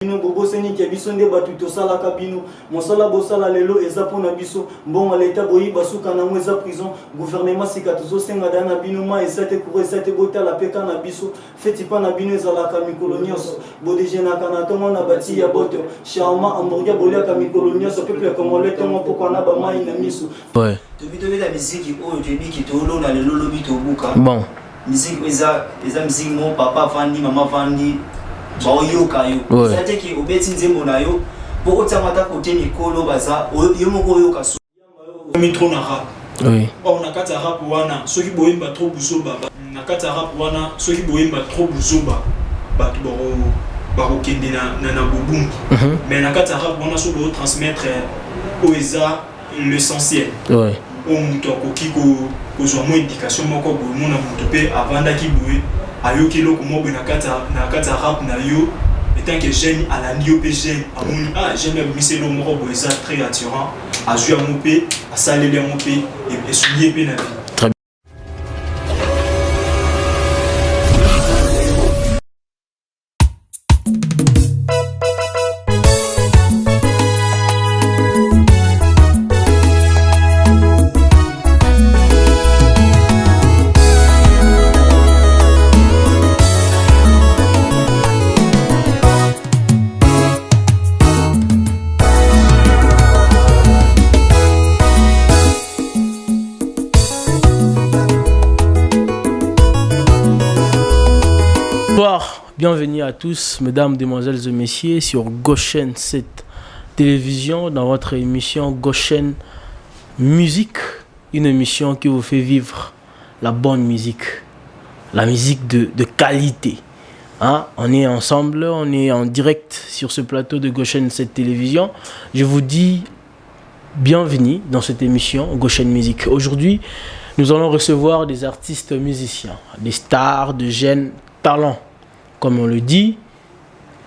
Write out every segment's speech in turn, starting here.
Bino bobo seni ki biso nde batu tosala ka bino mosala bosala lelo eza pona biso mbongo leta boyi basuka na mweza prison gouvernement sika tozo senga dana bino ma esate pour esate bota la peka na biso feti pa na bino ezala ka mikolonios bodege na kana tongo na bati ya boto shauma hamburger bolia ka mikolonios peuple congolais tongo poko na ba mai na miso ouais depuis la musique o jebi ki tolo na lelo lobi to buka bon musique eza musique mon papa vandi mama vandi baoyoka yo c'est que obeti nzembo na yo poko tsamata kote mikolo baza yo moko yoka so mitro na rap oui on a kata rap wana soki boyemba trop buzoba na kata rap wana soki boyemba trop buzoba batu baro kende na bobungi mais na kata rap wana so bo transmettre oeza l'essentiel ouais on muto koki ko zo mo indication moko bo mona muto pe avanda ki boye ayoki loko mo be na kata rap na yo étant que jeune à la nio pe jeune amoni j'aime miselo moko bo eza très attirant a jouer à mon pe a salele mon pe et soulier pe na vie. Bienvenue à tous, mesdames, demoiselles et messieurs, sur Goshen 7 Télévision, dans votre émission Goshen Musique, une émission qui vous fait vivre la bonne musique, la musique de qualité. Hein? On est ensemble, on est en direct sur ce plateau de Goshen 7 Télévision. Je vous dis bienvenue dans cette émission Goshen Musique. Aujourd'hui, nous allons recevoir des artistes musiciens, des stars, de jeunes talents. Comme on le dit,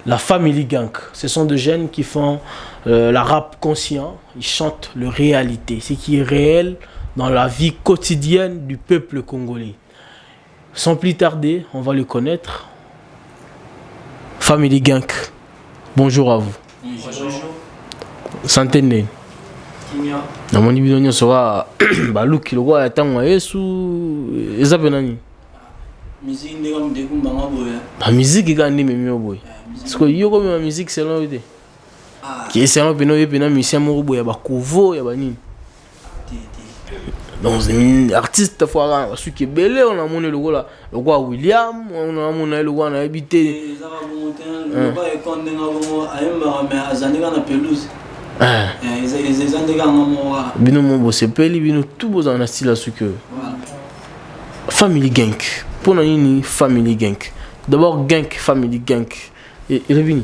la Family Gang. Ce sont des jeunes qui font la rap conscient. Ils chantent la réalité, ce qui est réel dans la vie quotidienne du peuple congolais. Sans plus tarder, on va le connaître. Family Gang, bonjour à vous. Bonjour. Santé né. Kimia. Na moni bidonyo sera baluki lo kwa tangwa Yesu ezabenani. Musique ndeka mdeku mbanga boya. La musique est gagnée mais mieux boy. Parce que yo comme la musique c'est là où qui est selon peno yo pena musicien mo boya ba covo ya ba nini. Donc les artistes fois là celui qui est belé on a monné le gars William on a monné le gars na habité. Ça va monter le gars est condamné à ayemba mais azandeka na pelouse. Ils azandeka ngamo. Bino mo c'est peli bino tout beau en style à ce que. Family Gang. Pour nous, Family Gang. D'abord, gang, Family Gang. Et Revini.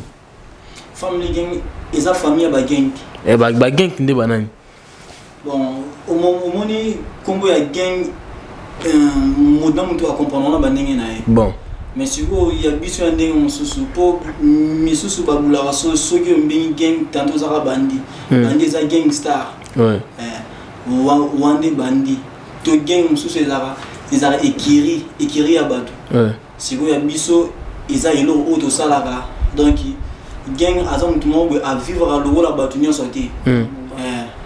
Family Gang, ils ont famille à gang. Eh bah, gang, n'est pas nan. Bon, au moment où il y a gang, modèle tu vas comprendre la banane. Bon. Mais si vous il y a besoin d'un gang sous pour misusu babula so qui ont bien gang tantôt ça va bandi. Bandi ça gangstar. Ouais. Wande bandi. To gang sous là. Ils ont écrit à Badou. Ouais. Si vous avez biso, ils ont auto salaka. Donc, gang azam tout le monde à vivre à l'eau la batunia sorti.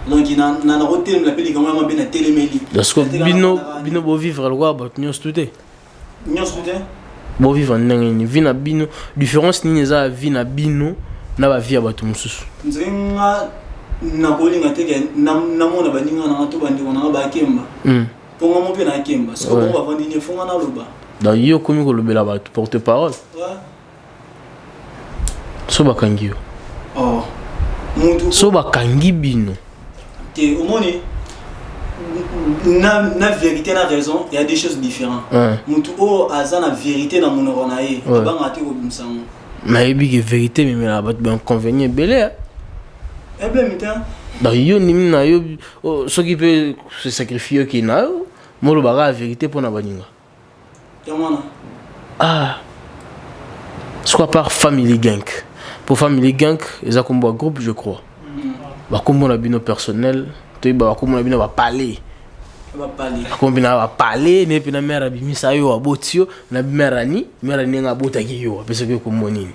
Donc, il a un hôtel, la peli quand même bien téléméli. Parce que bino bo vivre le roi batunia stuté. Nyo stuté. Bo vivre ndenge vina bino différence ni za vina bino na ba via batu mususu. Nzenga na kolinga teke na mona baninga na to bandi na ba kemba. Pour moi, je suis un parce que on va vendre des fonds à l'eau. Dans yo comme ko lobela ba porte-parole. Ouais. So bakangi yo. Oh. Muntu so bakangi bino. Te au monde na vérité na raison, il y a des choses différentes. Muntu o aza na vérité na mon ronaé, ba ngati ko bimsango. Mais bi que vérité mais la ba inconvénient belé. Eh bien mitan. Dans yo ni na yo ce qui peut se sacrifier qui na mo lo ba la vérité pour na baninga. Ah. Soit par Family Gang. Pour Family Gang, ils ont comme un groupe, je crois. Comme on a bino personnel, comme on a bino va parler. Comme on a parlé, mais puis na mère abimi ça yo abotio, na mère ni ngabota ki yo, parce que comme monini.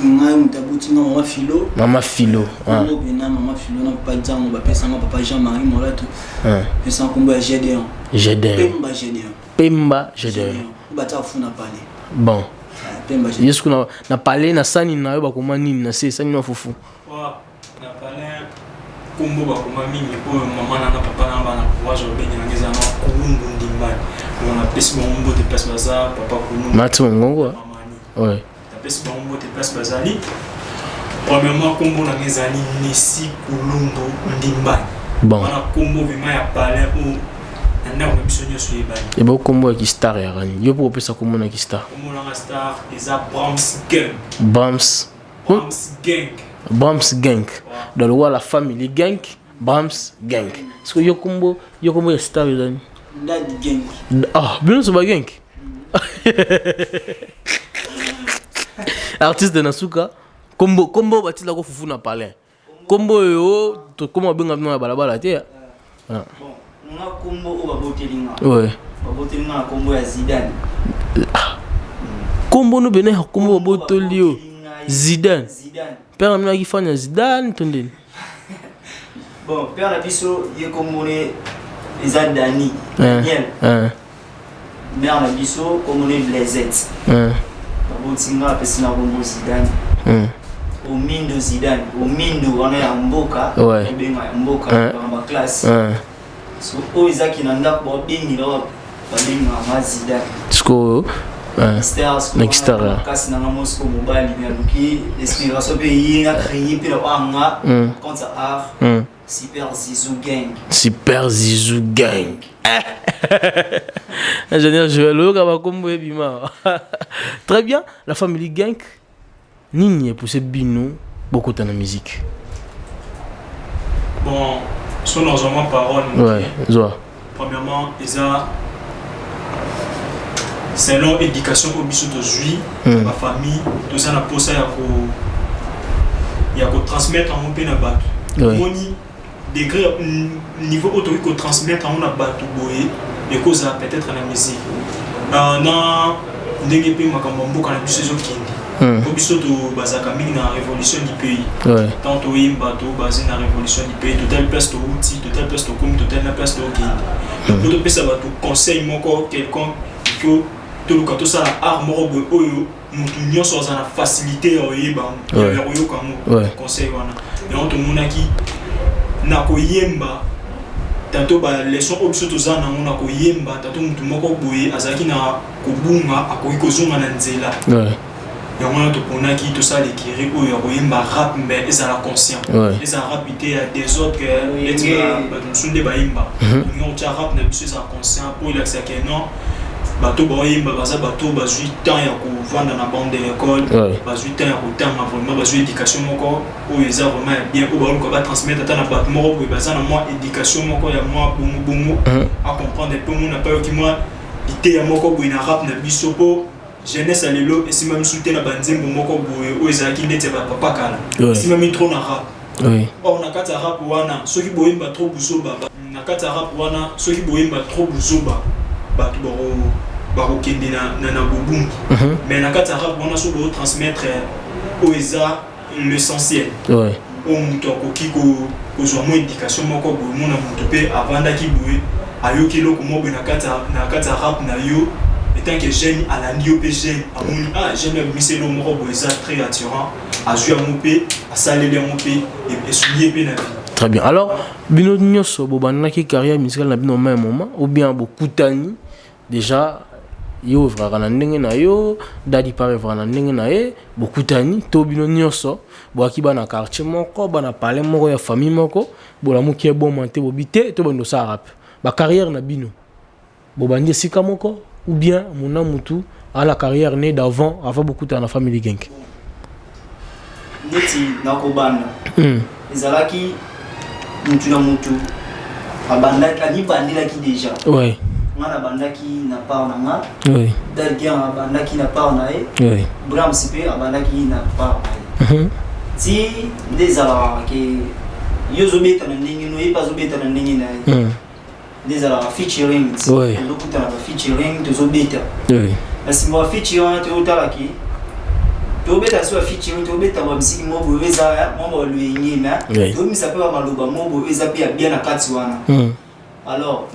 ngai mutabutinga mama Philo. Mama Philo. Kombo bena mama Philo na papa Jango ba pesanga papa Jean-Marie Molato. Pesa kombo ya Gédéon. Pemba Gédéon. Pemba Gédéon. Bata funa pale. Bon. Pemba Gédéon. Yesu na parler na sani na yo ba koma nini na se sani na fufu. Wa na parler kombo ba koma mimi po mama na papa na bana kwa jo benye na ngeza na kulungu ndimbani. On a pesi bombo de place baza papa kulungu. Mati mongongo. Ouais. Pesi bombo de place bazali. Premièrement kombo na ngeza ni Messi kulungu ndimbani. Bon. On a kombo bima ya parler ou nda ko bisonyo so yebani. Et beaucoup kombo ki star ya rani. Yo po pesa kombo na ki star. Kombo na star eza Brahms Gang. Brahms Gang. Brahms Gang. Dans le roi la famille Gang, Brahms Gang. Est-ce que yo kombo ya star ya rani? Daddy Gang. Ah, bien so ba gang. Artiste de Nasuka. Kombo batila ko fufu na parler. Kombo yo to kombo benga na balabala te. Bon, on a kombo o babotelinga. Ouais. Babotelinga kombo ya Zidane. Kombo no bene kombo botolio. Zidane. Zidane. Père amna ki fanya Zidane tondeni. Bon, père la biso ye kombo ne eza Dani. Daniel. Mère la biso kombo ne Blaisette. Babotinga pesina kombo Zidane. Omindo Zidane, Omindo wana ya mboka, benga ya mboka ba classe. So o izaki na ndako ba bengi la ba benga ma Zidane. Sko stars next star. Kasi na Moscow mobile ni aluki, inspiration pe yinga créer pe la anga contre art. Super Zizou Gang. Super Zizou Gang. Ingénieur Joël Oka kombo ebima. Très bien, la famille Gang. Nini est pour ce bino beaucoup de musique. Bon, sur nos paroles. Ouais, zoa. Premièrement, selon l'éducation au biso de Jui, ma famille, tout ça n'a pas ça il y a que transmettre en mon pays na bateau. Moni degré niveau autorisé que transmettre en mon bateau boye et cause peut-être la musique. Non, ndenge pe makambo kana biso zo kindi. Au biso to bazaka mingi na révolution du pays. Tant to yimba to basé na révolution du pays, total place to outil, total place to comme total na place to kindi. Pour to pesa ba to conseil moko quelqu'un il faut to luka to sala art moko boy oyo mutu nyonso za na facilité o yeba. Ya yo kamo conseil wana. Et on to monaki na ko yemba tanto ba leçon obiso to za na mona ko yemba tanto mutu moko boye azaki na kobunga akoki kozonga na nzela. Et on a tout pour qui tout ça les qui ou il rap mais ils ont la conscience ils ont rapidé à des autres que les sont des baimba ils ont déjà rap mais ils sont conscients pour il accès que non bateau baimba baza bateau bazui temps ya ko vendre na bande de l'école bazui temps ya ko temps vraiment bazui éducation moko ou ils ont vraiment bien ou ba ko transmettre à na bateau moko pour baza na moi éducation moko ya moi bongo à comprendre un peu mon appel qui moi ité ya moko bu na rap na bisopo jeunesse à l'élo et si même soutien la banzembo moko boye o ezaki ndete ba papa kala si même trop na rap on a kata rap wana ceux qui boyemba trop buzoba na kata rap wana ceux qui boyemba trop buzoba ba to baro kende na bobungi mais na kata rap wana so bo transmettre o eza l'essentiel o muto koki ko zo mo éducation moko boye mona muto pe avanda ki boye ayoki loko mo be na kata rap na yo. Tant que jeune à la niopé jeune j'aime monsieur le moro boisa très attirant à jouer à mon pays à saler les mon pays et souligner bien la vie. Très bien. Alors bino nyoso bobana ki carrière musicale na bino même moment ou bien beaucoup tani déjà yo vraka na ndenge na yo dadi pare vraka na ndenge na ye beaucoup tani to bino nyoso boaki bana quartier moko bana parler moko ya famille moko bola muki bon monter bobité to bando sa rap ba carrière na bino bobandi sika moko ou bien mon amutu à la carrière née d'avant avant beaucoup dans la famille gang. Neti nakobana. Ezalaki mutu na mutu. Abanda kani bandila ki déjà. Ouais. Ngana banda ki na part na nga. Ouais. Dalgien abanda ki na part na e. Ouais. Bram CP abanda ki na part na e. Ti dezala ke yozo beta na ndenge no e pas beta na ndenge na e. Des alors featuring beaucoup de featuring de zobeta mais si moi featuring tu as là qui to beta so featuring to beta ba musique mo bo eza mo bo luengi na to mi ça peut ba maloba mo bo eza pe bien na kati wana alors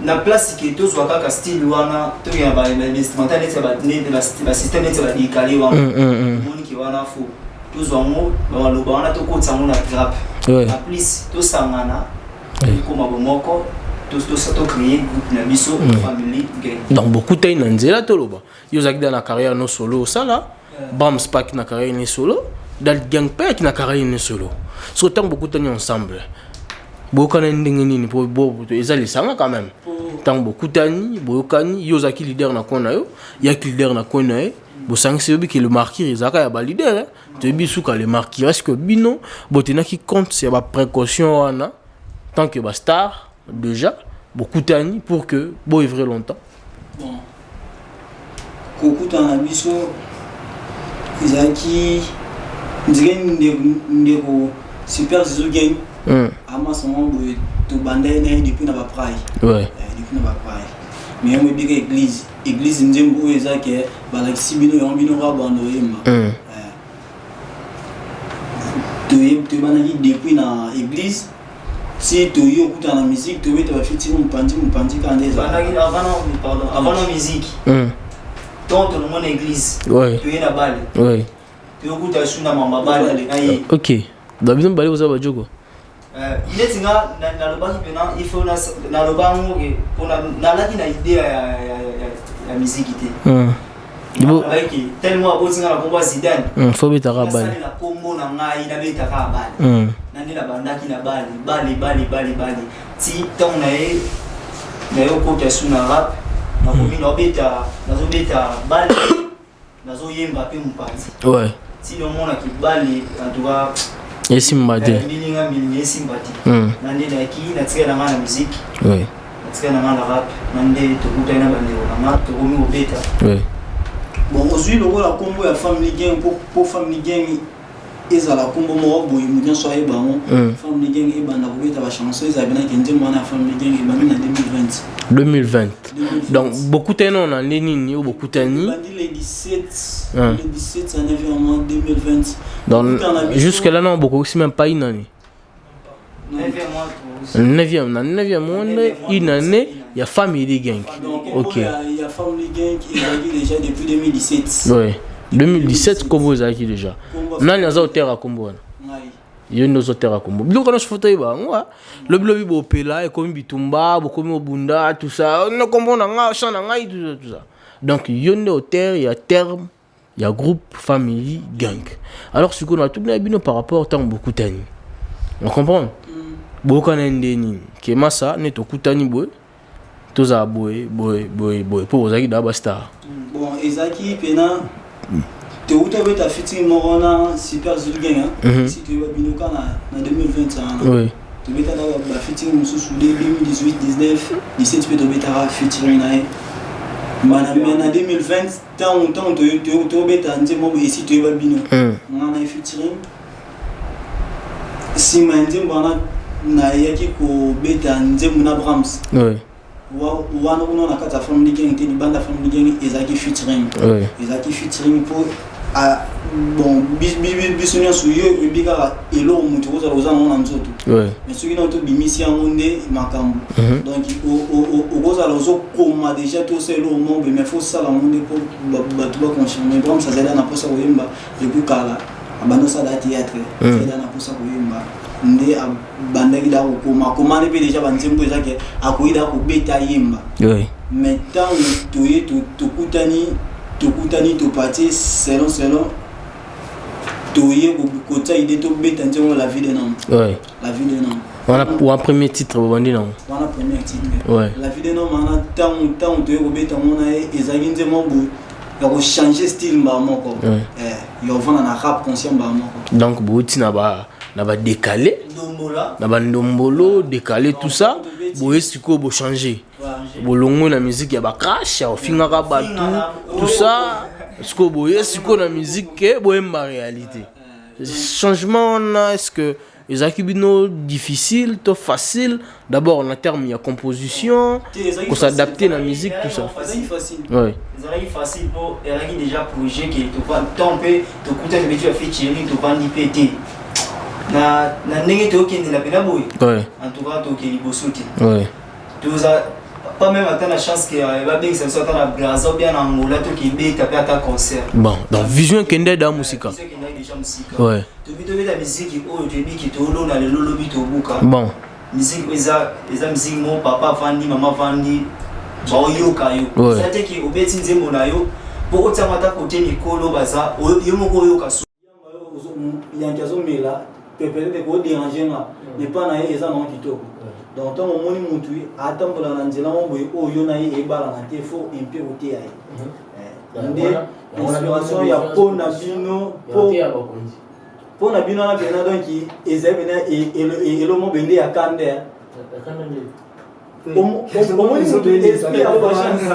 na place que to zo kaka style wana to ya ba instrumental net ba ne ba système net ba dikali wana moni ki wana fo to zo mo ba maloba wana to ko tsango na rap na plus to sangana ko mabomoko to créer groupe na biso family gang donc beaucoup tay na nzela to loba yo zaki dans la carrière no solo ça là Bams Pack na carrière ni solo dans gang pack na carrière ni solo so tant beaucoup tay ensemble beaucoup na ndenge nini pour bobo ezali sanga quand même tant beaucoup tani bokani yo zaki leader na kona yo ya leader na kona yo bo sang c'est bi que le marqueur ezaka ya ba leader te bisuka le marqueur est-ce que bino botena qui compte c'est ba précaution wana tant que ba star déjà beaucoup d'années pour que bon œuvrer longtemps. Bon. Beaucoup d'années biso Isaki dirait ndeko super Zizo gang. Ama son boy to bandé depuis na ba praille. Ouais. Depuis na ba praille. Mais on me dit que église ndembo ezaki ba la sibino yo bino ra bando yema. To banaki depuis na église. Si tu es au dans la musique, tu vas faire un pandi quand des avant la musique. Dans mon église. Tu es la balle. Oui. Tu es au bout de la maman balle. Ok. D'abord on va aller aux abadjogo. Il est singa na le bas il faut na le bas pour na la qui na idée la musique tellement beau singa la combat Zidane. Faut beta rabal. La combo na ngai na beta rabal. Nani la bandaki na bali ti ton na yo ko tesu na rap na komi na beta bali na zo yemba pe mpanzi. Ouais. Si le monde qui bali en tout cas esimbati milinga esimbati nandi na ki na tsika na musique. Ouais. Na tsika na rap nandi to kuta na bandero na to komi obeta. Ouais. Bon, aujourd'hui, le rôle à combo à Family Gang pour Family Gang, ils ont la combo moi, bon, ils me soyez bon. Family Gang, ils bandent avec ta chanson, ils avaient bien qu'un dimanche à Family Gang, ils bandent en 2020. Donc, beaucoup de temps, on a Lénine, beaucoup de temps. Les 17, ça n'est vraiment 2020. Donc, jusque-là, non, beaucoup, c'est même pas une année. 9e mois, une année, il y a Family Gang. Ok. Il y a Family Gang qui est déjà depuis 2017. Oui. 2017, Combo est acquis déjà. Non, il y a un terre à Combo. Il y a un autre terre à Combo. Donc, quand je fais ça, le bleu est beau, là, comme Bitumba, comme Bunda, tout ça. On a Combo, on a tout ça. Donc, il y a un terre, il y a terme, il y a groupe, famille, gang. Alors, ce qu'on a tout bien par rapport à beaucoup d'années. On comprend? Beaucoup d'années, qui est massa, n'est au Koutani boy. Tous à boy, pour vous aider à star. Bon, Ezaki, Pena, tu as ta fitting Morona, super Zulu gang. Si tu vas Binoka en 2020, oui. Tu vas ta fitting sous 2018, 19, 17, tu vas ta fitting. Mais en 2020, tant tu vas ta ici, tu vas Bino. On a fitting. Si Mandim Bana na yaki ko beta Nzemu na Brahms. Oui. Wana na kata Family Gang te banda Family Gang ezaki featuring. Oui. Ezaki featuring pour bon bisunya suyo bika elo mutu ko za na nzoto. Oui. Mais ce qui n'a to bimisi amonde makambo. Donc o goza lozo koma déjà to c'est lo mombe mais faut ça la monde pour batu ba confirmer Brahms ça zela na posa koyemba depuis kala abando ça da théâtre. Zela na posa koyemba. Ndé bandaki da koma ne pe déjà banzembo ezaki akoida ko beta yemba. Oui. Mais tant to kutani to parti selon to ye ko ta idée to beta nzembo la vie de nom. Oui. La vie de nom. On a premier titre bandi non. On a premier titre. Ouais. La vie de nom mana tant to ye ko beta mona ezaki nzembo bu ya ko changer style mba moko. Yo vana na rap conscient mba moko. Donc bouti na ba décalé, na ba ndombolo décalé tout ça, boye siko bo changer. Bolongo na musique ya ba crash, ya finga ka batu, tout ça, siko boye siko na musique ke boye ma réalité. Changement est-ce que les acquis difficile, tout facile. D'abord, en termes, il y a composition, pour s'adapter à la musique, tout ça. C'est facile. Oui. C'est facile pour déjà projet qui te va tomber, te coûter le métier featuring, te vendre pété. Na nenge to qui la pena boy. En tout cas, to qui libosuti. Oui. Tu as pas même atteint la chance que va bien que ça soit dans la Brazza bien en Angola to qui bé taper à ta concert. Bon, donc vision kende da musique. Vision kende déjà musique. Ouais. Tu vis la musique qui oh tu dis qui to lo na le lolo bi to buka. Bon. Musique eza musique mon papa vandi maman vandi. Ba yoka yo. Ça te qui obeti nzembo na yo pour otamata côté Nicolo baza yo moko yoka so. Yankazo mela peut-être ko déranger là. Mais pas na eza non kitoko. Donc tant mon mutui attendre la nzela mo boy o yo na e bala na te fo impurité ai. L'inspiration ya pona bino pona bino na bena donc ezebena et le mo bende ya kande. Omoni mutu esprit a chance.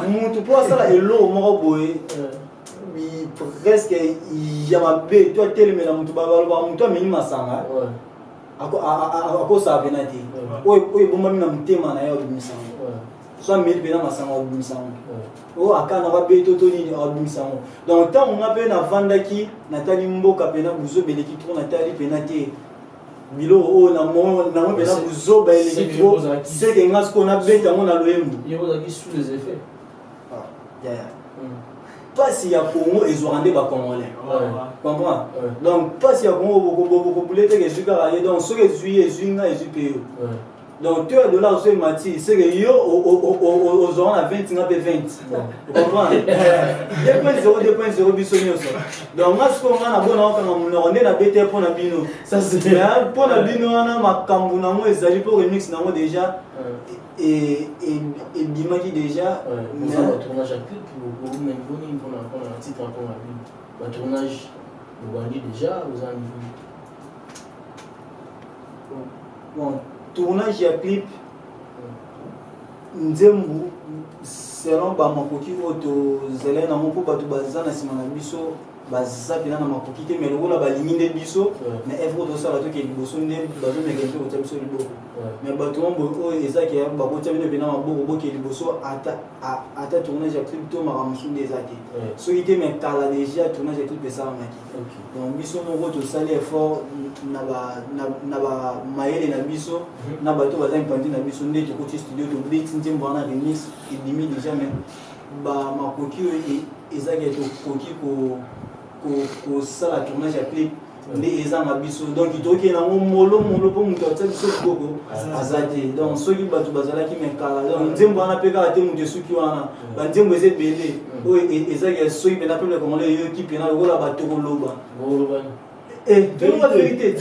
Mutu po sala elo mo boy. Presque il y a ma bé toi tellement na mutu baba mutu ameni masanga. Ako sa penati oy bomba mina mutema na yo dumisango so mil bena masanga dumisango o akana ba beto to ni dumisango donc tant on a pe na vandaki natali mboka pena buzo beleki trop natali penati bilo o na mo pena buzo beleki trop c'est que ngas ko na beta mo na loembu yo qui sous les effets ya pas si ya Congo et Zorandé ba congolais. Comprends? Donc pas si ya Congo beaucoup poulet que je carré donc ce que juillet juin et juillet. Donc tu as de là aussi Mati, c'est que yo aux gens à 20 na 20. Comprends? 2.0 bisonyo ça. Donc moi ce qu'on a na bona on est na BT pour na bino. Ça c'est pour na bino na makambu na mo ezali pour remix na mo déjà et Dimaki déjà mais on tournage à clip pour même boni pour un titre encore à lui. Le tournage vous voyez déjà vous avez bon tournage à clip nzembu selon ba makoki auto zelena mo po batu bazana sima na biso baza pena na makoki te mais lokola balingi nde biso mais evre tosala to ke liboso nde bazo mekente kota biso liboko mais bato mbo oyo ezaki bakota bino pena maboko boke liboso ata tournage ya clip to makamusu nde ezaki soki te mais kala déjà tournage ya clip esalamaki donc biso moko tosali effort na ba mayele na biso na bato baza impandi na biso nde tokoti studio tobeti nzembo wana remix edimi déjà mais ba makoki oyo ezaki tokoki ko sala tournage ya clip nde eza na biso donc toki na molo po mutu atia biso koko azate donc soki bato bazalaki mekala donc nzembo wana pe kaka te mutu esuki wana banzembo eza ebele oyo ezaki soki pena peuple congolais yoki pena lokola bato koloba tu vois la vérité.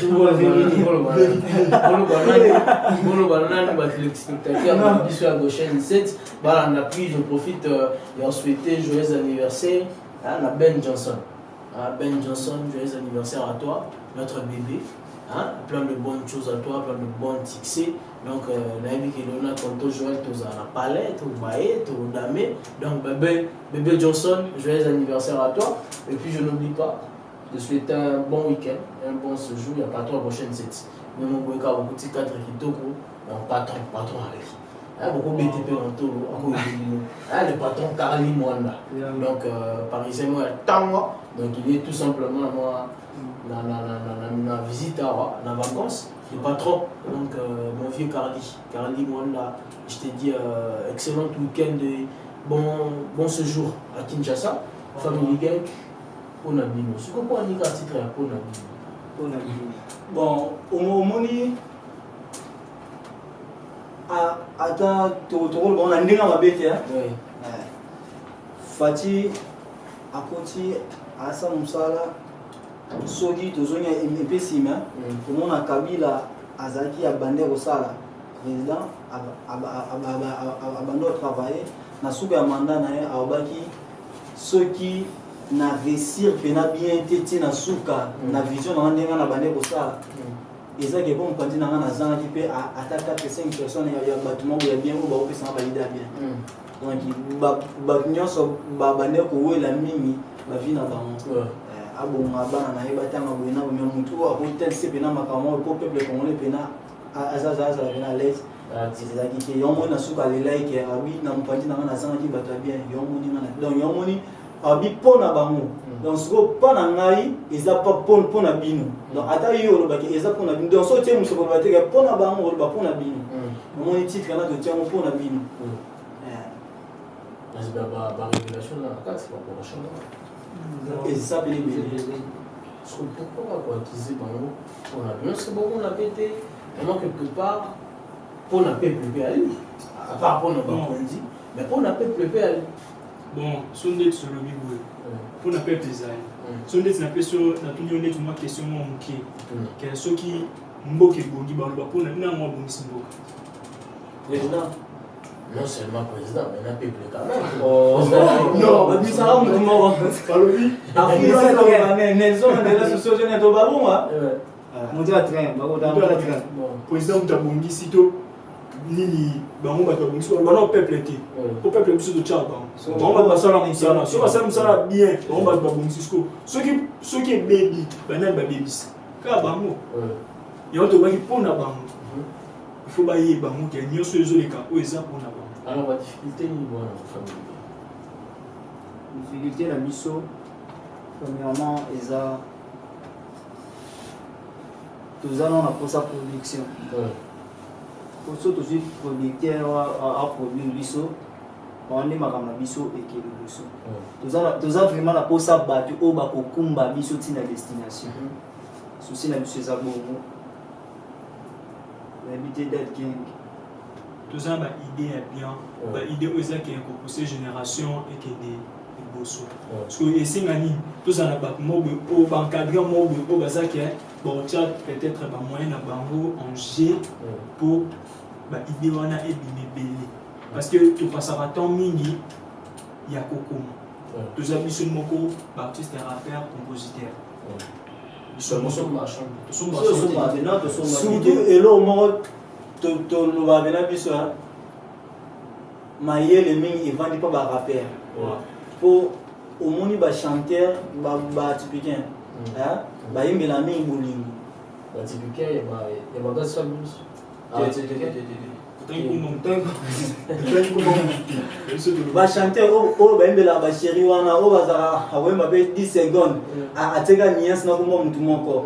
Je profite et souhaiter joyeux anniversaire à Ben Johnson. Ben Johnson, joyeux anniversaire à toi, notre bébé. Plein de bonnes choses à toi, plein de bonnes succès. Donc, Naïmi Kelona, Tonto Joël, tous à la palette, au baillet, au damé. Donc, bébé Johnson, joyeux anniversaire à toi. Et puis, je n'oublie pas de souhaiter un bon week-end, un bon séjour. Il n'y a pas trois prochaines sets. Même au Boyka, beaucoup de cadres qui toko, patron avec. Beaucoup de BTP en tout, le patron Carly Mwanda. Donc, parisien, moi, Tango. Donc, il est tout simplement moi, dans visite à vacances. Le patron, donc mon vieux Carly Mwanda, je te dis excellent week-end, bon séjour à Kinshasa, famille gang. Ponabino. Ce qu'on peut dire à titre à Ponabino. Bon, au moni, attends, on a dit dans ma bête, Fati, à côté, à Samusala, Sogi, Tozonia, Mpessima, pour mon Kabila, Azaki, à Bandé Rosala, président, à Bando travailler, Nasuka Manda, à Obaki, ceux qui na réussir pena bien tete na suka na vision na ndenga na bande ko sala ezaki bon pandi na na zanga ki pe ataka 5 personnes ya bâtiment ya bien ko ba ko pesa ba leader bien donc ba nyonso ba bande ko wela mingi ba vi na bango abonga bana na yeba tanga boina bo mutu akotel se pena makamo po peuple congolais pena azaza la pena l'aise c'est-à-dire que yomo na suka le like abi na mpandi na na sanga ki bato bien yomo ni na donc yomo ni abi pona bango donc so pona ngai eza pas pona bino donc ata yo lo baki eza pona bino donc so tie muso ko bateka pona bango lo ba pona bino yomo ni titre kana to tie mo pona bino c'est ba révélation là c'est pas pour changer et ça bien pourquoi quoi utiliser bango on a bien c'est bon on a pété vraiment quelque part pour la peuple aller à part pour nos dit mais pour la peuple aller bon sonde sur le bibo pour la peuple design sonde na peso na tout nyone tout ma question mon qui que ceux qui mboke bongi ba pour na moi bongi mboka président non seulement président mais la peuple quand même non ba bisara mu moko balobi afika Nelson Mandela sociologue to balunga Mondial à train, président Mutabongi sito nini bango bato bongi so bana peuple été au peuple biso de tchad bango ba sala musala so ba sala musala bien bango ba bongi sisko ceux qui baby bana ba babies ka bango yo to baki pona bango il faut ba yi bango ke nyoso ezoleka o eza pona bango alors la difficulté ni bon famille difficulté la biso premièrement eza tous allons pour sa production. Pour ça, tous les producteurs à produire biso, on est marama biso et qui est le biso. Tous allons vraiment la pour ça battu au bas au kumba biso tina destination. Souci la biso ça bon. L'habité d'être king. Tous allons idée est bien, idée aux qui est composée génération et qui est des bosso. Parce que et c'est ngani, tous allons battre mob au encadrer mob au bazar qui est bon, tu as peut-être un moyen à bango en G pour l'idée wana et bimébélé. Parce que tu passes à ton mini, il y a Coco. Tu as mis sur le moko, artiste, rappeur, compositeur. Ils sont marchands. Ils sont marchands. Surtout, et là, au moment où tu vas venir, Maïe, les mings, ils vendent pas de rappeur. Pour au moins, ils chanteur, typiquement. Bah il met la main bowling. Bah typiquement il y a pas de sabus. Va chanter oh bah il la chérie wana oh bazara awe mabe 10 secondes a tega niance na ko mtu moko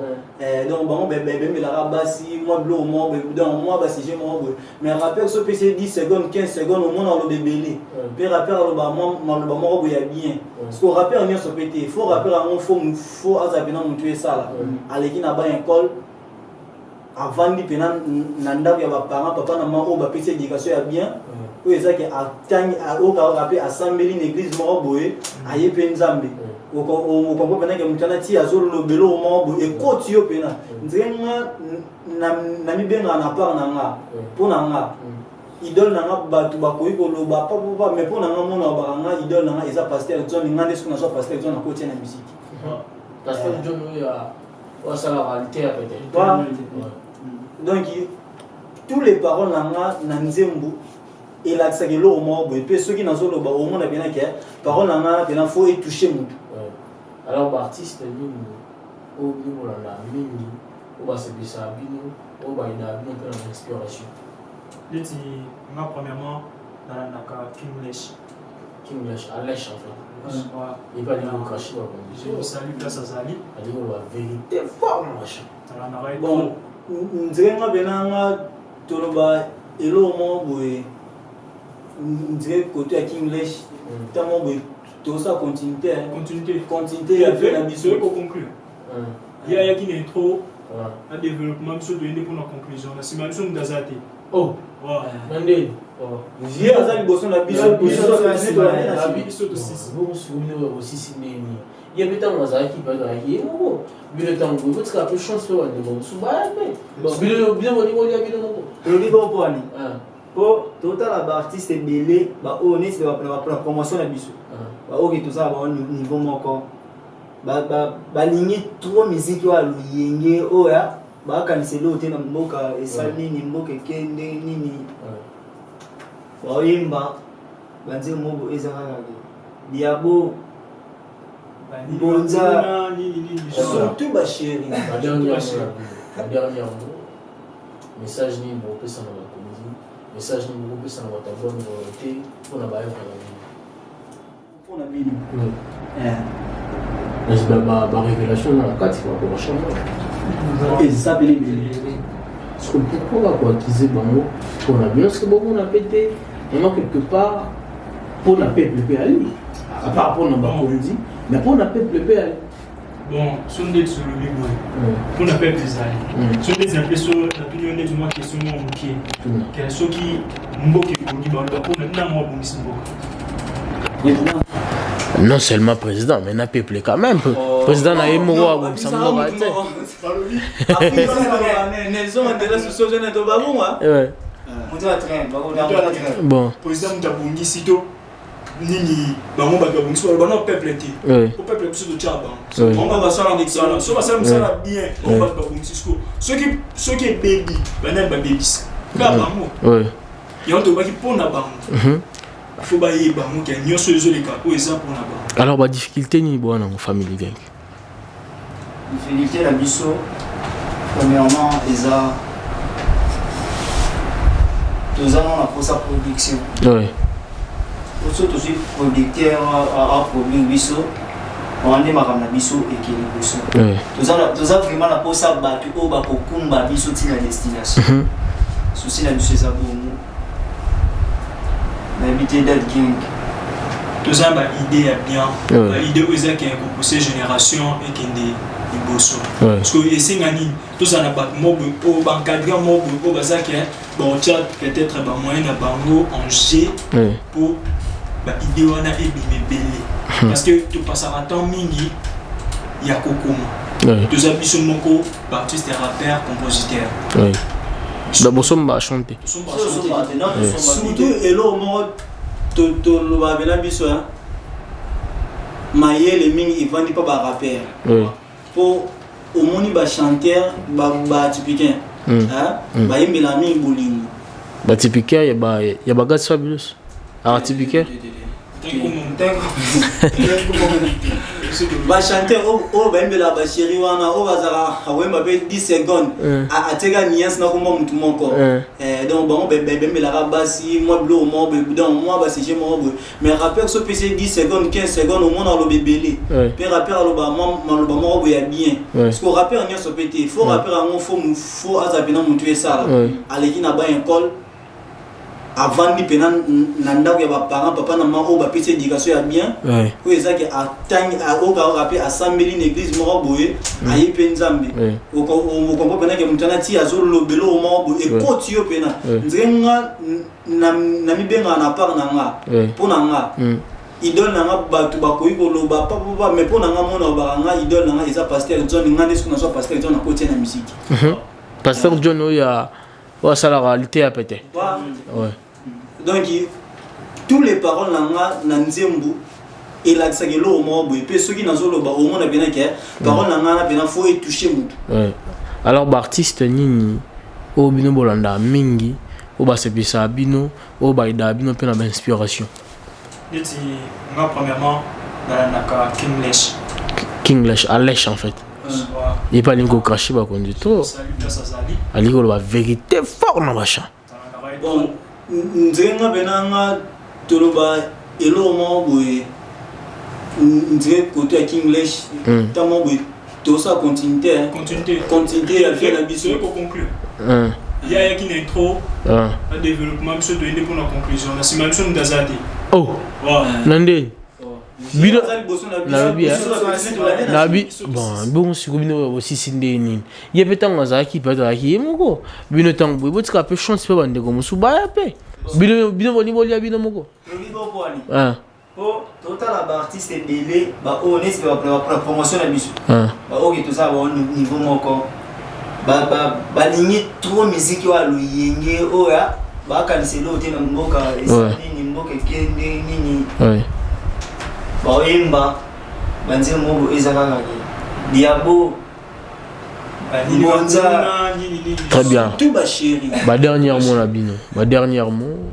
donc bon ben la basi moi blo moi donc moi basi j'ai moi mais rappel so PC 10 secondes 15 secondes au moins on le bébélé puis rappel le ba moi le ba moi ya bien parce que rappel on so pété faut rappel on faut azabina mutu ça là aleki na ba école avant de pénan nanda ya ba parents papa na maman o ba pese éducation ya bien o ezaki atang o ka rappeler à 100 000 église moko boye aye pe nzambe o ko pena ke mutana ti azolo lo belo mo bo e koti yo pena nzenga na mi benga na part na nga pona nga idole na nga batu ba koyi ko lo ba papa mais pona nga mona ba nga idole na nga eza pasteur John ngande ce qu'on a so pasteur John na koti na musique pasteur John ya wa ça la réalité peut-être. Donc tous les paroles na nzembo et la tsakelo mo bo et ceux qui na solo ba au monde bien que parole na bien faut y toucher mutu. Alors artiste ni au niveau la mini au ba se bisa bino au ba ina bino pour l'inspiration. Leti nga premièrement dans la naka King Lesh à lèche en fait. Il va dire cracher je salue place à Zali. Ali la vérité forme machin. Bon nzenga benanga toloba elo mo boye nzé côté à King Lesh tamo boye tout ça continuité à faire la mission pour conclure il y a qui n'est trop un développement sur de pour la conclusion la simulation d'Azate oh Mandé vieux azali boson la biso la biso de 6 vous vous souvenez aussi nini il y a peut-être un azaki qui va draguer oh le temps vous votre la chance pour aller bon souba mais bien on y a bien le libre pour aller pour total artiste belé ba on est de la promotion la biso ba o tout ça ba niveau moko ba ligne trop musique wa luyenge o ya ba kaniselo te na mboka esali ni mboka kende nini ba yimba banze mobo ezaka diabo Bonza. Surtout ma chérie. Dernièrement, message ni beaucoup ça dans la comédie, message ni beaucoup ça dans ta bonne volonté pour la bailler Pour la vie. Mais c'est ma révélation dans la carte, c'est pas pour changer. Et ça belle. Parce que pourquoi quoi utiliser le mot pour la bien, parce que beaucoup on a pété, vraiment quelque part pour la peuple peut aller. À part pour la comédie, mais pour la peuple peut aller. Bon, son des sur le livre, pour la peuple des alliés. Son des impressions, la opinion des moi question mon pied. Quels sont qui m'boque pour dire bon, pour maintenant moi bon ici Président. Non seulement président, mais na peuple quand même. Président na émoua comme ça me va dire. Nelson Mandela sous ce jeune de babou moi. Ouais. Bon. Président Mtabongi sito nini bango ba babongi so ba no peuple été. Au peuple biso de tchaba. On va ça en excellence. So ba ça bien. On va babongi siko. Ceux qui est baby, ba na ba baby. Ka bango. Ouais. Ya on to ba ki pona bango. Il faut bailler bango qui a nyonso les les cas pour exemple na bango. Alors ba difficulté ni bo na famille gang. Difficulté la biso. Premièrement, Eza. Nous allons pour sa production. Oui. Pour ceux qui sont producteurs à produire biso, on est marre na biso et qui est biso. Oui. Nous allons vraiment la pour ça battu au bas pour combattre biso la destination. Souci la biso ça bon. L'habité d'être king. Tous ça ba idée est bien. Ba idée aux qui est composée génération et qui est bosso. Parce que essayer ngani tout ça na ba mob au encadrer mob au bazar qui est bon tiens peut-être ba moyen na bango en G pour ba idée wana e bimebele parce que tu passeras temps mingi ya kokoma tout ça biso moko ba artiste rappeur compositeur ba bosso mba chanter surtout elo mo to lo ba bela biso hein mayele mingi il vend pas ba rappeur pour au moni ba chanteur ba typiquin hein ba yembela mi bolingo ba typiquin ya ba gars fabulous alors typiquin ba chanteur o ba yembela ba chéri wana o bazara awemba be 10 secondes a tega niance na komba mutu moko donc bon be yembela basi moi blo mo be donc moi ba c'est moi mais rappeur so pc 10 secondes 15 secondes au monde lo bebele pe rappeur lo ba mo bo ya bien parce que rappeur nyonso pété faut rappeur ngo faut azabina mutu esala aleki na ba école avant ni pena nanda ya ba parents papa na maman o ba pese éducation ya bien ko ezaki atang o ga rapper à 100 000 église mo boye ayi penzambe o ko pena ke mutana ti azolo lobelo mo bo e ko ti yo pena nzenga na mi benga na par na nga pona nga idole na nga batu ba ko yiko ba papa mais pona nga mona ba nga idole na nga eza pasteur John nga ndesko na so pasteur John na côté na musique pasteur John o ya o ça la réalité a pété donc tous les paroles na nzembu et la sagelo mo bo pe ceux qui nazolo ba au monde bien que parole na bien faut y toucher mutu alors ba artiste nini o bino bolanda mingi o ba sepisa bino o ba ida bino pe na ba inspiration dit nga premièrement dans la Kinglish à lèche en fait il pas lingo cracher ba kondu trop ali ko ba vérité fort na ba chant bon nzenga benanga toloba elo mo boye nze côté à Kinglish tamo boye tout ça continuité à faire la biso pour conclure il y a une intro un développement monsieur de pour la conclusion c'est même chose d'azadi nande bino nabi bon si bino aussi sinde nini ye petanga zaki petaki moko bino tango bo tika pe chance pe bande ko musuba ya pe bino boni bolia bino moko total artiste belé ba on est la promotion la biso ba o tout ça au niveau moko ba ligne trop musique wa lo yenge o ya ba kaniselo te na mboka esani mboka kende nini Baimba, banze mobo ezalaka diabo, très bien. Tout ba chéri. Ba dernier mot la bino. Ba dernier mot.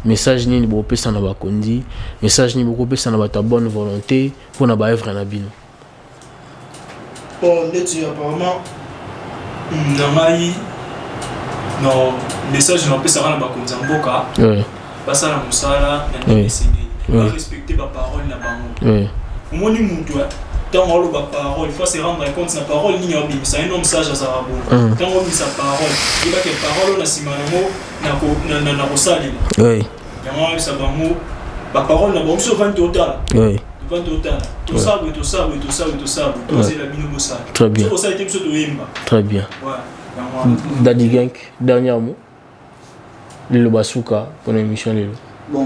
message nini bopesa na bakondi, message nini bopesa na ta bonne volonté pour na ba œuvre na bino. Bon, apparemment non message na pesa na bakonzi mboka. Basa na musala na nisini. Ba respecter ba parole na bango. Omoni mutu tant on ba parole, il faut se rendre compte na parole ni yobi, ça un homme sage à sa rabo. Tant on dit sa parole, il va que parole na simanamo na kosali. Oui. Yama sa bango ba parole na bango sur 20 total. Oui. 20 total. Tout ça. Tout c'est la bino bossa. Très bien. Tout ça était sur Doimba. Très bien. Ouais. Daddy Gang, dernier mot. Lilo Basuka pour l'émission Lilo. Bon,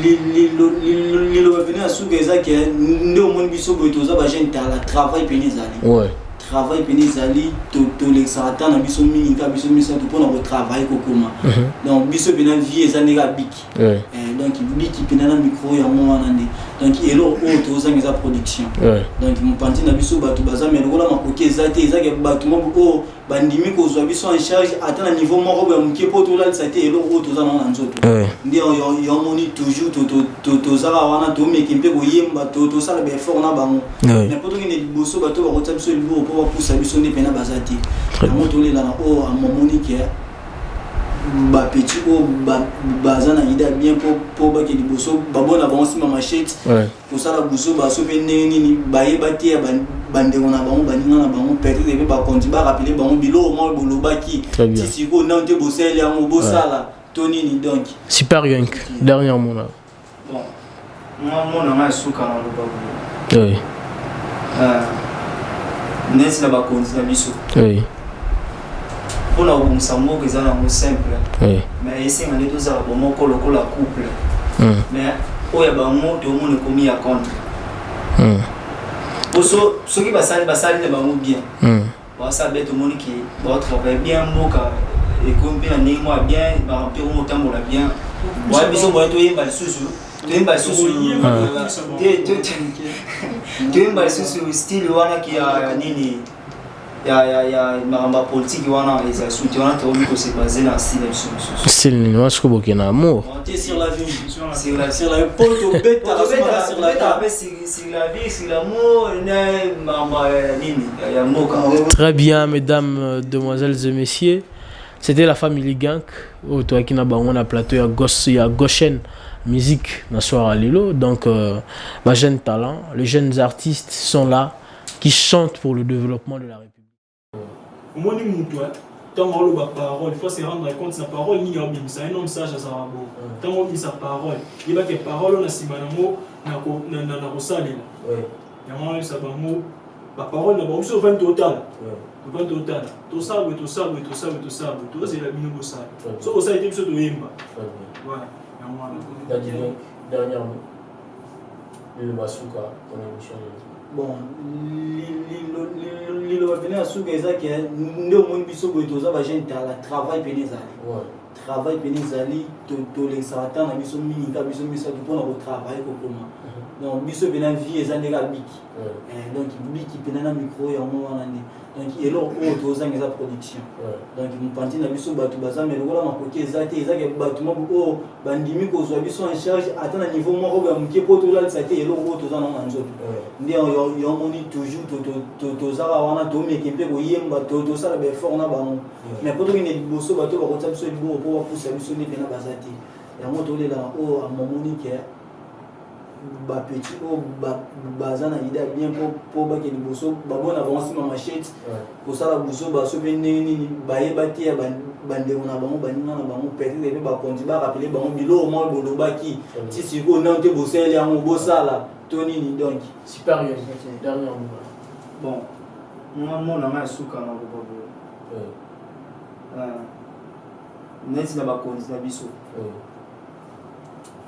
Lilo va venir à Souka Ezaki, nous au monde biso boitoza ba jeune tala travail pénizali. Ouais. Travail pénizali, to l'exarata na biso mingi biso misa to pour notre travail kokoma. Donc biso bena vie ezanega biki. Ouais. Donc biki penana micro ya mo wanande. Donc elo auto zangeza production. Ouais. Donc mon panti na biso batu bazame lokola makoki ezate ezaki batu mo bandimi ko zo biso en charge atteindre niveau moko ya muke poto la sate elo auto zana na nzoto. Ouais. Ndio yo moni toujours to zara wana to meke mpe ko yemba to sala be fort na bango. Mais poto ki ne liboso bato ba kota biso libo po ba poussa biso ne pena bazati. Na to le la na o a momoni ke ba petit o bazana ida bien pour ba ke liboso ba bona ba onsi ma machette. Ouais. Pour ça la buso ba so pe nini ba yebati bande on a bango baninga na bango peut-être que ba konti ba rappeler bango bilo mo bolobaki si ko na te bosel ya mo bosala toni ni donc super yank dernier mot là. Bon moi na ma suka na lobabu. Oui. Nesi na ba konti na biso. Oui. Pour la bomsambo que ça na simple. Oui. Mais ici on est tous à bon moko lokola couple. Mais oya ba mo to mo ne komi ya contre. Oso ceux qui basali ne bango bien. Ba ça bête tout le monde qui va travailler bien moka et comme bien ni moi bien ba remplir mon temps la bien. Wa biso bo to yemba susu. Yemba susu. Yemba susu style wana qui a nini ya maramba politique wana les soutien wana to ko se baser dans style susu. Style ni wa sko bokena amour. Sur la vie, sur la poto bête, sur la vie, sur l'amour, Très bien, mesdames, demoiselles et messieurs. C'était la famille Gang. Au toi qui n'a pas on a plateau à Goshen musique na soir à Lilo. Donc, ma jeune talent, les jeunes artistes sont là qui chantent pour le développement de la République. Tant on a parole, il faut se rendre compte sa parole ni yobi, c'est un homme sage à sa rabo. Tant on dit sa parole, il va que parole on a simanamo na kosali. Ouais. Yama sa bango, la parole na bango sur 20 total. Ouais. 20 total. Tout ça, tout c'est la bino bossa. So ça été sur Doimba. Ouais. Yama. Dernier mot. Le Basuka pour l'émission. Bon, Lilo va venir à Souka Ezaki, nous au monde biso boitoza ba jeune tala travail pénizali. Ouais. Travail pénizali to l'exarata na biso mingi ka biso misa to pona ko travail ko koma. Donc biso bena vie ezandeka biki. Donc biki penana micro ya mo wana ni. Donc elo auto zangeza production. Donc mon panti na biso batu bazame lokola makoki ezate ezaki batu mo o bandimi ko zo biso en charge atteindre niveau moko ya muke poto la sate elo auto zana na nzoto. Ndio yo moni toujours to zara wana to meke mpe ko yemba to sala be fort na bango. Mais poto ki ne liboso bato ba kota biso libo po ba poussa biso ne pena bazati. Ya mo to le la o a momoni ke ba petit o bazana ida bien pour ba ke liboso ba bona ba onsi ma machette ko sala buso ba so be nini ba yebati ya bande on a bango baninga na bango peut-être ba konti ba rappeler bango bilo mo bolobaki ti si ko na te bosel ya mo bosala toni ni donc super bien dernier mot. Bon moi na ma suka na lobabu. Nesi na ba konti na biso.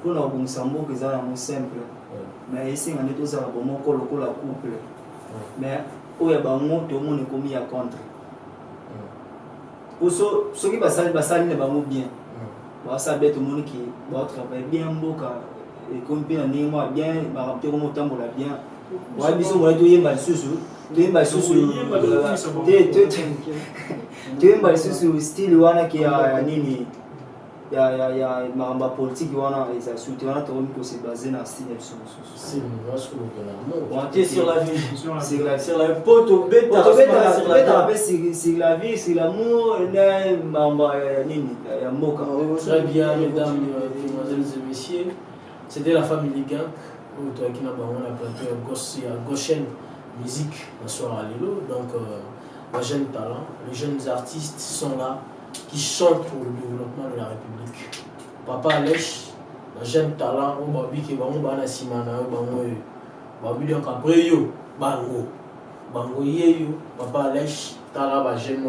Pour la bomsambo que ça na simple. Mais ici on est tous à bon moko lokola couple. Mais oya bango to mo ne komi ya contre. Oso ceux qui basali ne bango bien. Ba ça bête tout le monde qui va travailler bien mboka et comme bien ni moi bien ba remplir mon temps la bien. Wa biso mo to yemba susu. Yemba susu. Yemba susu style wana qui a nini il y a ma politique qui est soutenue, on s'est basé dans le style. C'est sur la vie. Sur la pote au bête, c'est la vie, c'est l'amour, il y a moka. Très bien, mesdames, mesdemoiselles et messieurs. C'était la famille Gang. Toi qui n'a pas on a planté à Goshen musique la soirée à Lilo. Donc, les jeunes talents, les jeunes artistes sont là qui chantent pour le développement de la République. Papa Alèche, les jeunes talents, on va dire que on va simana, on va dire qu'après yo, bango yeyo, Papa Alèche, tala va jeune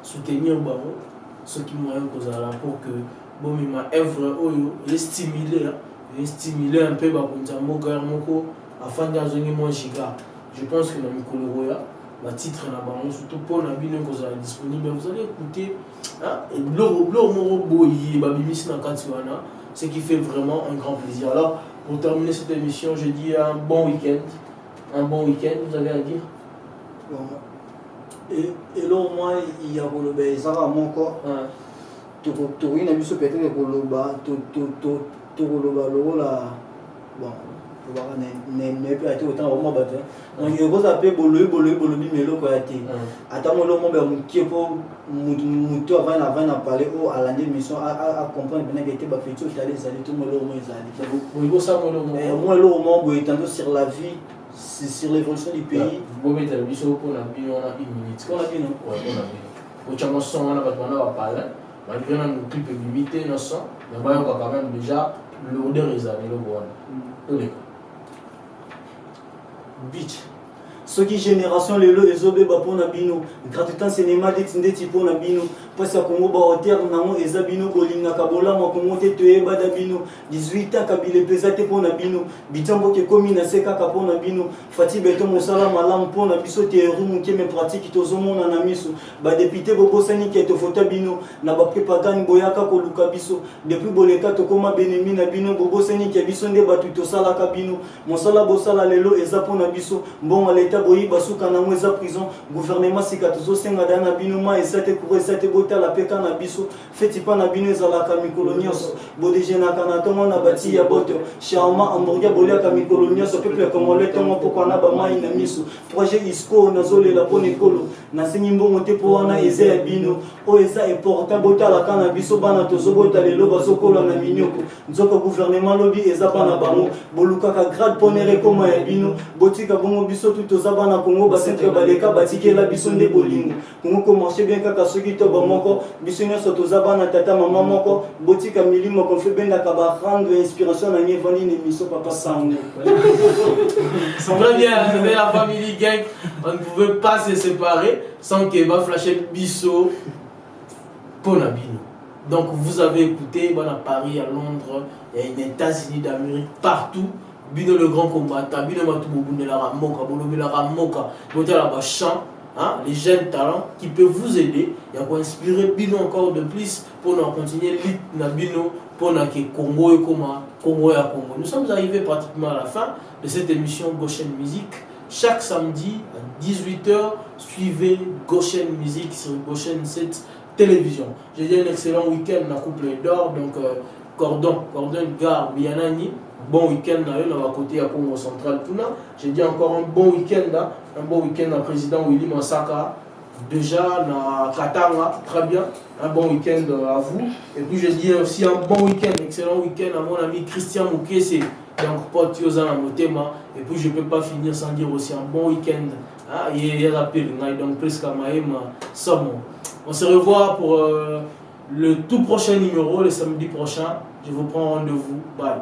soutenir bango, ceux qui m'ont imposé là pour que bon ma œuvre oyo stimuler un peu afin d'enseigner mon giga. Je pense que dans le Mikolo le titre est là-bas, surtout pour la bine que vous avez disponible. Vous allez écouter ce qui fait vraiment un grand plaisir. Alors, pour terminer cette émission, je dis un bon week-end. Un bon week-end, vous avez à dire? Et là, moi, il y a le Zara mon corps. Tu as vu ce peut-être que le bas, bon. Ne peut être autant au moins battu. Donc il faut appeler bolo bimelo quoi été. Attends moi le moment qui pour muto avant na parler au à l'année mission à comprendre bien que était ba fait tout aller tout le monde ezali. Oui, ça moi le moment bo étendre sur la vie sur l'évolution du pays. Bon mais la mission pour la vie on a 1 minute. On a bien non. Ouais, on a bien. Au chama son on a pas on va parler. Malgré un clip limité non son, mais voyons quand même déjà l'odeur ezali le bon. Beach. Ce qui génération les lots et obé pour Nabino, gratuitement cinéma d'exindé tipo Nabino, parce que Congo Baoter Namo et Zabino Bolinga Kabola, moi comme monté tué Badabino, 18 ans Kabile pesate pour Nabino, Bitambo qui commune à Seka pour Nabino, Fatih Beton Moussala Malam pour Nabiso Théorie qui me pratique tout le monde en amiso, bah député Bobo Sani qui est au Fotabino, Naba Prepagan Boyaka Koluka Biso, depuis Boleka Tokoma Benemi Nabino, Bobo Sani qui a biso de Batuto Sala Kabino, Monsala Bossala Lelo et Zapo Nabiso, bon à l'état boyi basuka na mweza prison gouvernement sikatuzo senga dana bino ma esate kure esate bota la peka na biso feti pa na bino ezala ka mikolonios bodege na kana tongo na bati ya boto shauma hamburger bolia ka mikolonios peuple congolais tongo poko na ba mai na miso projet isco na zole la pone kolo na sengi mbongo te po wana eze ya bino o eza important bota la kana biso bana tozo bota lelo basokola na minyoko nzoko gouvernement lobi eza bana bango boluka ka grade ponere koma ya bino botika bongo biso tout Zabana Congo basentre baleka batike la biso nde bolingo Congo commencer bien kaka soki to ba moko biso nyoso to zabana tata maman moko botika milimo ko fe benda ka ba rendre inspiration na nyevani une émission papa sango. Très bien, c'était la famille Gang. On ne pouvait pas se séparer sans que va flasher biso Ponabino. Donc vous avez écouté à Paris, à Londres, il y a les États-Unis d'Amérique, partout. Bino le grand combattant, Bino Matouboune la Ramoka, Bolobé la Ramoka, Boté la Bachan, les jeunes talents qui peuvent vous aider, il y a quoi inspirer Bino encore de plus pour nous continuer l'île na Bino, pour nous que Congo et Congo et Congo. Nous sommes arrivés pratiquement à la fin de cette émission Goshen Musique. Chaque samedi à 18h, suivez Goshen Musique sur Goshen 7 télévision. J'ai dit un excellent week-end dans Couple d'Or, donc Cordon Gare Bianani. Bon week-end à côté à Congo Central Tuna. J'ai dit encore un bon week-end à président Willy Massaka. Déjà à Katanga, très bien. Un bon week-end à vous. Et puis j'ai dit aussi un bon week-end, excellent week-end à mon ami Christian Moukese. Donc pote Yozana Motema. Et puis je ne peux pas finir sans dire aussi un bon week-end. Il y a l'appel, donc presque à Maïma Samo. On se revoit pour le tout prochain numéro, le samedi prochain. Je vous prends rendez-vous. Bye.